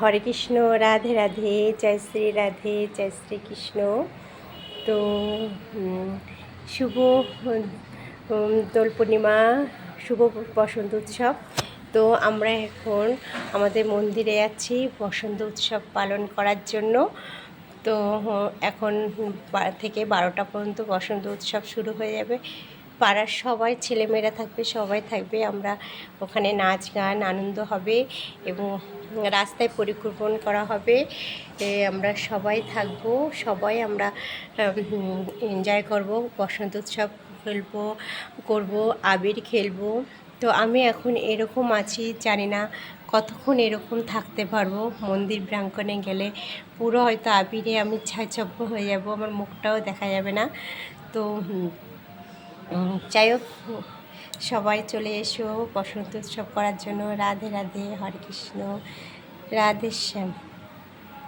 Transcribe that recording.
হরে কৃষ্ণ, রাধে রাধে, জয় শ্রী রাধে, জয় শ্রীকৃষ্ণ। তো শুভ দোল পূর্ণিমা, শুভ বসন্ত উৎসব। তো আমরা এখন আমাদের মন্দিরে আছি বসন্ত উৎসব পালন করার জন্য। তো এখন থেকে 12টা পর্যন্ত বসন্ত উৎসব শুরু হয়ে যাবে। পাড়ার সবাই ছেলেমেয়েরা থাকবে, সবাই থাকবে। আমরা ওখানে নাচ গান আনন্দ হবে এবং রাস্তায় পরিক্রমণ করা হবে। আমরা সবাই থাকব, সবাই আমরা এনজয় করব, বসন্ত উৎসব করব, আবির খেলবো। তো আমি এখন এরকম আছি, জানি না কতক্ষণ এরকম থাকতে পারবো। মন্দির প্রাঙ্গণে গেলে পুরো হয়তো আবিরে আমি ছাইছপ্প হয়ে যাব, আমার মুখটাও দেখা যাবে না। তো যাই হোক, সবাই চলে এসো বসন্ত উৎসব করার জন্য। রাধে রাধে, হরে কৃষ্ণ, রাধে শ্যাম।